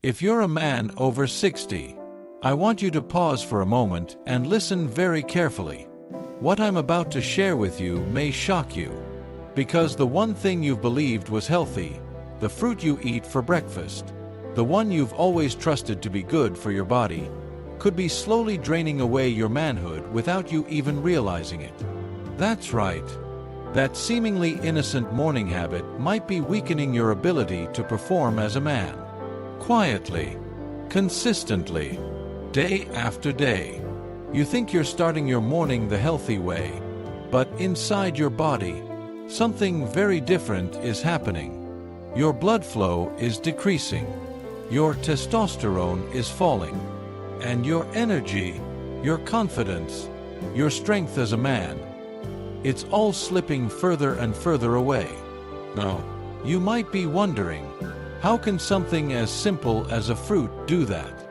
If you're a man over 60, I want you to pause for a moment and listen very carefully. What I'm about to share with you may shock you, because the one thing you've believed was healthy, the fruit you eat for breakfast, the one you've always trusted to be good for your body, could be slowly draining away your manhood without you even realizing it. That's right. That seemingly innocent morning habit might be weakening your ability to perform as a man. Quietly, consistently, day after day. You think you're starting your morning the healthy way, but inside your body, something very different is happening. Your blood flow is decreasing, your testosterone is falling, and your energy, your confidence, your strength as a man, it's all slipping further and further away. Now, you might be wondering, how can something as simple as a fruit do that?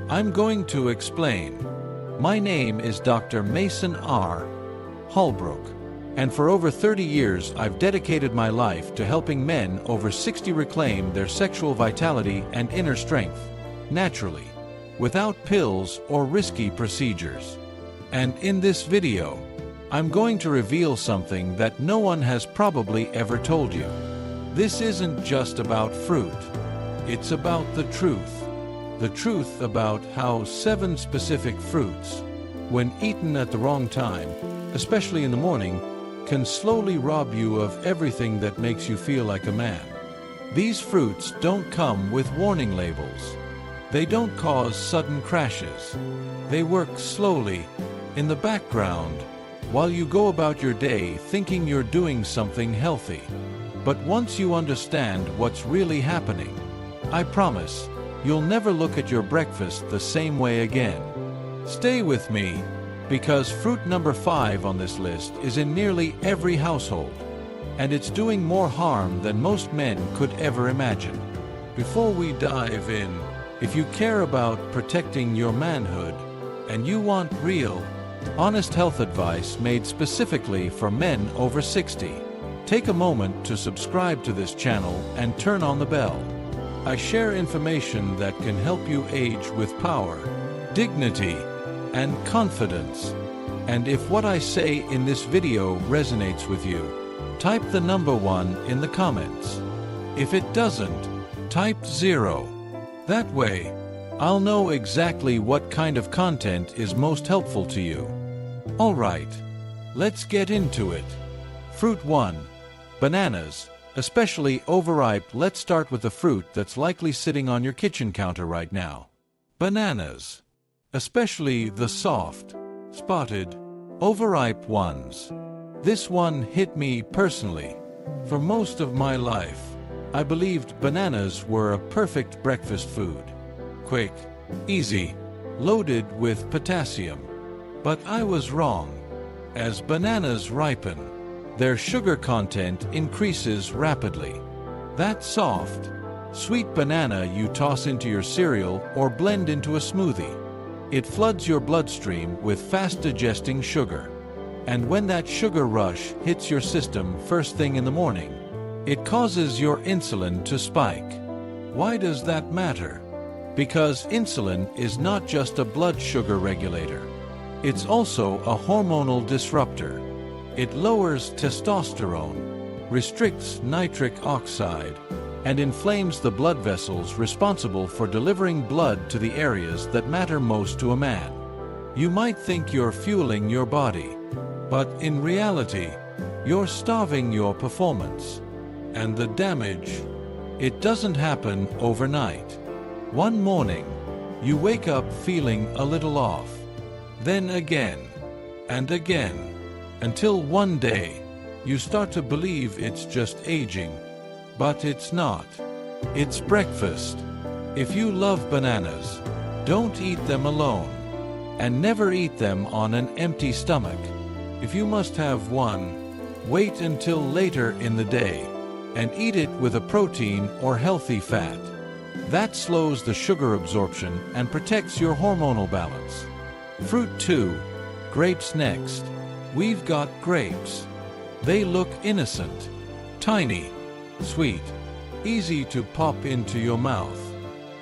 I'm going to explain. My name is Dr. Mason R. Holbrook, and for over 30 years I've dedicated my life to helping men over 60 reclaim their sexual vitality and inner strength, naturally, without pills or risky procedures. And in this video, I'm going to reveal something that no one has probably ever told you. This isn't just about fruit. It's about the truth. The truth about how 7 specific fruits, when eaten at the wrong time, especially in the morning, can slowly rob you of everything that makes you feel like a man. These fruits don't come with warning labels. They don't cause sudden crashes. They work slowly, in the background, while you go about your day thinking you're doing something healthy. But once you understand what's really happening, I promise, you'll never look at your breakfast the same way again. Stay with me, because fruit number 5 on this list is in nearly every household, and it's doing more harm than most men could ever imagine. Before we dive in, if you care about protecting your manhood, and you want real, honest health advice made specifically for men over 60, take a moment to subscribe to this channel and turn on the bell. I share information that can help you age with power, dignity, and confidence. And if what I say in this video resonates with you, type the number 1 in the comments. If it doesn't, type 0. That way, I'll know exactly what kind of content is most helpful to you. Alright, let's get into it. Fruit 1. Bananas. Especially overripe. Let's start with the fruit that's likely sitting on your kitchen counter right now. Bananas. Especially the soft, spotted, overripe ones. This one hit me personally. For most of my life, I believed bananas were a perfect breakfast food. Quick, easy, loaded with potassium. But I was wrong. As bananas ripen, their sugar content increases rapidly. That soft, sweet banana you toss into your cereal or blend into a smoothie. It floods your bloodstream with fast-digesting sugar. And when that sugar rush hits your system first thing in the morning, it causes your insulin to spike. Why does that matter? Because insulin is not just a blood sugar regulator. It's also a hormonal disruptor. It lowers testosterone, restricts nitric oxide, and inflames the blood vessels responsible for delivering blood to the areas that matter most to a man. You might think you're fueling your body, but in reality, you're starving your performance. And the damage, it doesn't happen overnight. One morning, you wake up feeling a little off, then again, and again, until one day, you start to believe it's just aging. But it's not. It's breakfast. If you love bananas, don't eat them alone. And never eat them on an empty stomach. If you must have one, wait until later in the day, and eat it with a protein or healthy fat. That slows the sugar absorption and protects your hormonal balance. Fruit 2. Grapes next. We've got grapes. They look innocent, tiny, sweet, easy to pop into your mouth.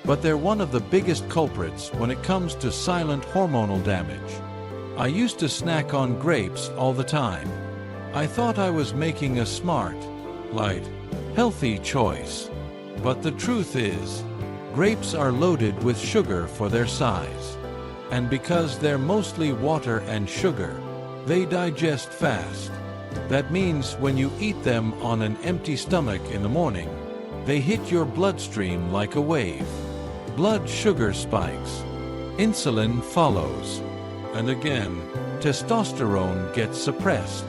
but they're one of the biggest culprits when it comes to silent hormonal damage. I used to snack on grapes all the time. I thought I was making a smart, light, healthy choice. But the truth is, grapes are loaded with sugar for their size. And because they're mostly water and sugar, they digest fast. That means when you eat them on an empty stomach in the morning, they hit your bloodstream like a wave. Blood sugar spikes. Insulin follows. And again, testosterone gets suppressed.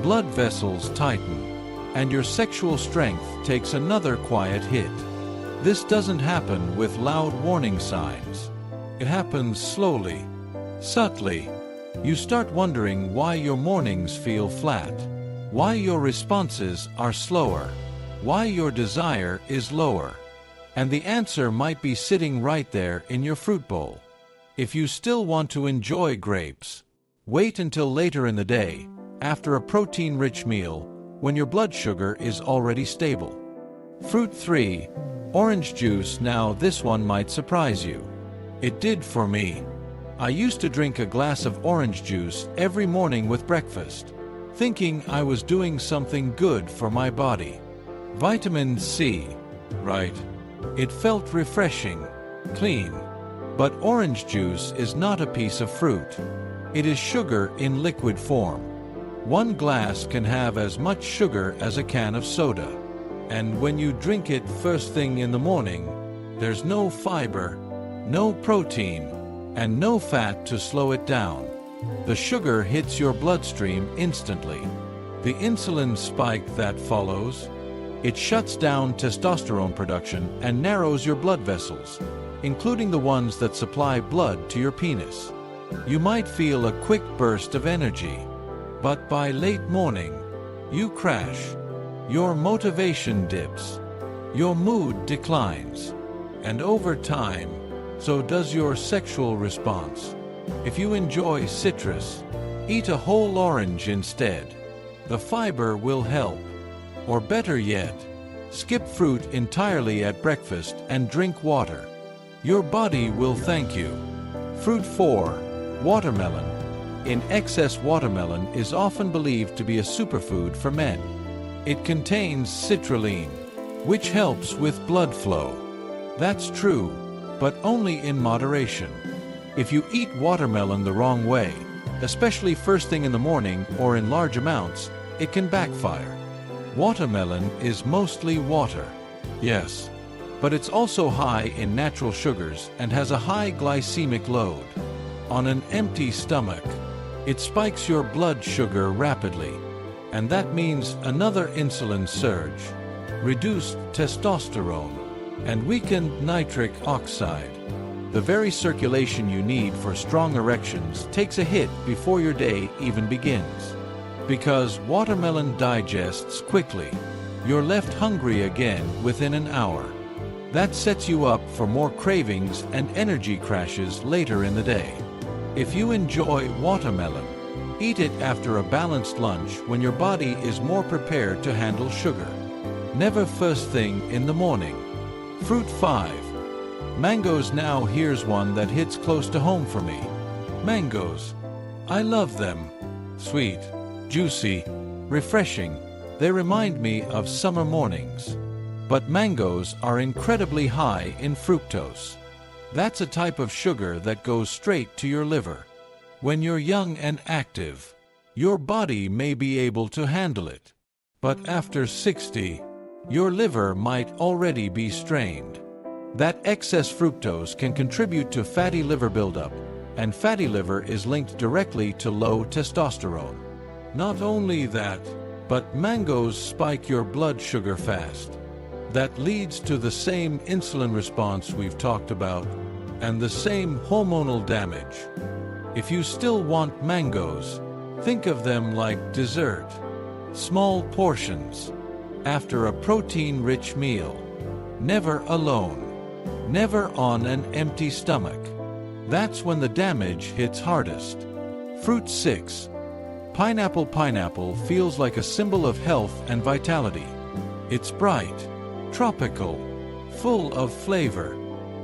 Blood vessels tighten. And your sexual strength takes another quiet hit. This doesn't happen with loud warning signs. It happens slowly, subtly. You start wondering why your mornings feel flat, why your responses are slower, why your desire is lower. And the answer might be sitting right there in your fruit bowl. If you still want to enjoy grapes, wait until later in the day, after a protein-rich meal, when your blood sugar is already stable. Fruit 3. Orange juice. Now this one might surprise you. It did for me. I used to drink a glass of orange juice every morning with breakfast, thinking I was doing something good for my body. Vitamin C, right? It felt refreshing, clean. But orange juice is not a piece of fruit. It is sugar in liquid form. One glass can have as much sugar as a can of soda. And when you drink it first thing in the morning, there's no fiber, no protein, and no fat to slow it down. The sugar hits your bloodstream instantly. The insulin spike that follows, it shuts down testosterone production and narrows your blood vessels, including the ones that supply blood to your penis. You might feel a quick burst of energy, but by late morning, you crash. Your motivation dips. Your mood declines. And over time, so does your sexual response. If you enjoy citrus, eat a whole orange instead. The fiber will help. Or better yet, skip fruit entirely at breakfast and drink water. Your body will thank you. Fruit 4. Watermelon. In excess, watermelon is often believed to be a superfood for men. It contains citrulline, which helps with blood flow. That's true, but only in moderation. If you eat watermelon the wrong way, especially first thing in the morning or in large amounts, it can backfire. Watermelon is mostly water, yes, but it's also high in natural sugars and has a high glycemic load. On an empty stomach, it spikes your blood sugar rapidly, and that means another insulin surge, reduced testosterone, and weakened nitric oxide. The very circulation you need for strong erections takes a hit before your day even begins. Because watermelon digests quickly, you're left hungry again within an hour. That sets you up for more cravings and energy crashes later in the day. If you enjoy watermelon, eat it after a balanced lunch when your body is more prepared to handle sugar. Never first thing in the morning. Fruit 5. Mangoes. Now here's one that hits close to home for me. Mangoes. I love them. Sweet, juicy, refreshing. They remind me of summer mornings. But mangoes are incredibly high in fructose. That's a type of sugar that goes straight to your liver. When you're young and active, your body may be able to handle it. But after 60, your liver might already be strained. That excess fructose can contribute to fatty liver buildup, and fatty liver is linked directly to low testosterone. Not only that, but mangoes spike your blood sugar fast. That leads to the same insulin response we've talked about, and the same hormonal damage. If you still want mangoes, think of them like dessert. Small portions. After a protein-rich meal. Never alone. Never on an empty stomach. That's when the damage hits hardest. Fruit 6. Pineapple. Pineapple feels like a symbol of health and vitality. It's bright, tropical, full of flavor.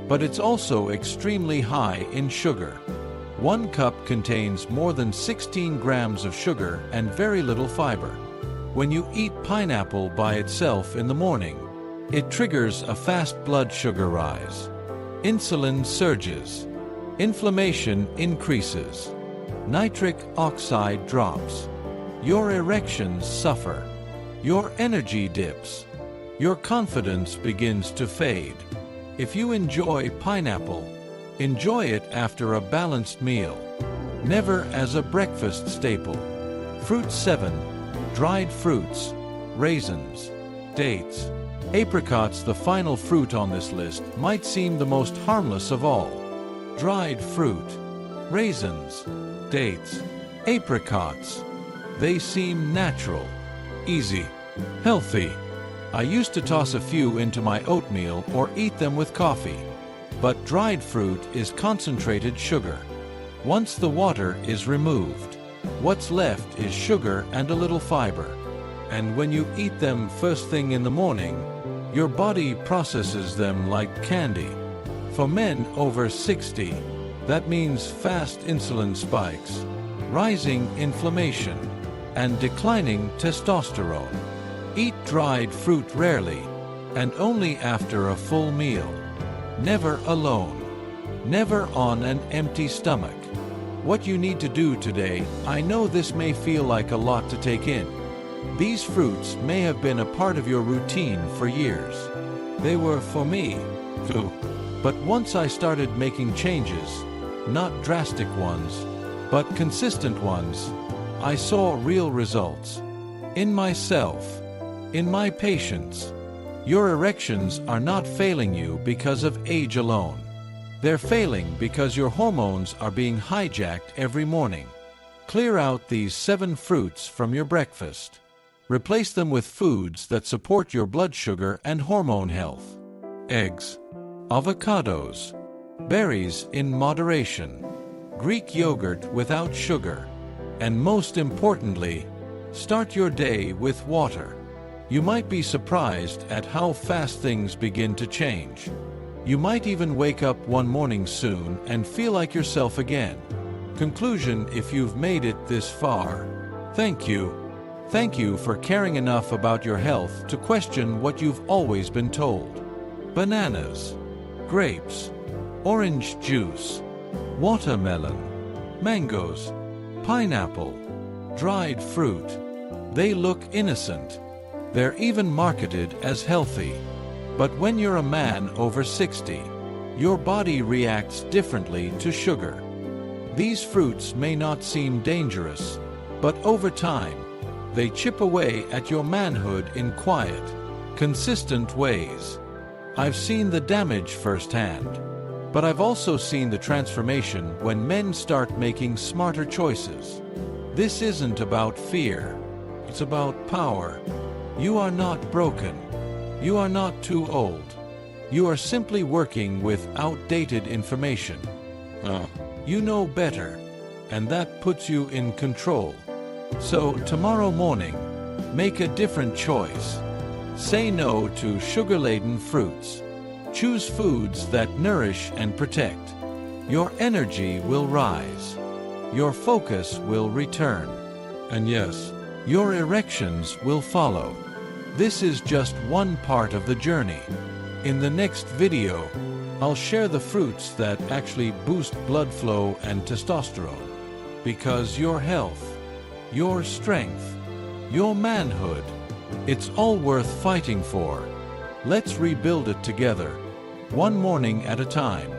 but it's also extremely high in sugar. 1 cup contains more than 16 grams of sugar and very little fiber. When you eat pineapple by itself in the morning, it triggers a fast blood sugar rise. Insulin surges. Inflammation increases. Nitric oxide drops. Your erections suffer. Your energy dips. Your confidence begins to fade. If you enjoy pineapple, enjoy it after a balanced meal, never as a breakfast staple. Fruit 7. Dried fruits, raisins, dates. Apricots, the final fruit on this list, might seem the most harmless of all. Dried fruit, raisins, dates, apricots. They seem natural, easy, healthy. I used to toss a few into my oatmeal or eat them with coffee. But dried fruit is concentrated sugar. Once the water is removed, what's left is sugar and a little fiber. And when you eat them first thing in the morning, your body processes them like candy. For men over 60, that means fast insulin spikes, rising inflammation, and declining testosterone. Eat dried fruit rarely, and only after a full meal. Never alone. Never on an empty stomach. What you need to do today, I know this may feel like a lot to take in. These fruits may have been a part of your routine for years. They were for me, too. But once I started making changes, not drastic ones, but consistent ones, I saw real results. In myself, in my patients. Your erections are not failing you because of age alone. They're failing because your hormones are being hijacked every morning. Clear out these 7 fruits from your breakfast. Replace them with foods that support your blood sugar and hormone health. Eggs, avocados, berries in moderation, Greek yogurt without sugar, and most importantly, start your day with water. You might be surprised at how fast things begin to change. You might even wake up one morning soon and feel like yourself again. Conclusion: if you've made it this far, thank you. Thank you for caring enough about your health to question what you've always been told. Bananas, grapes, orange juice, watermelon, mangoes, pineapple, dried fruit. They look innocent. They're even marketed as healthy. But when you're a man over 60, your body reacts differently to sugar. These fruits may not seem dangerous, but over time, they chip away at your manhood in quiet, consistent ways. I've seen the damage firsthand, but I've also seen the transformation when men start making smarter choices. This isn't about fear, it's about power. You are not broken. You are not too old. You are simply working with outdated information. You know better, and that puts you in control. So tomorrow morning, make a different choice. Say no to sugar-laden fruits. Choose foods that nourish and protect. Your energy will rise. Your focus will return. And yes, your erections will follow. This is just one part of the journey. In the next video, I'll share the fruits that actually boost blood flow and testosterone. Because your health, your strength, your manhood, it's all worth fighting for. Let's rebuild it together, one morning at a time.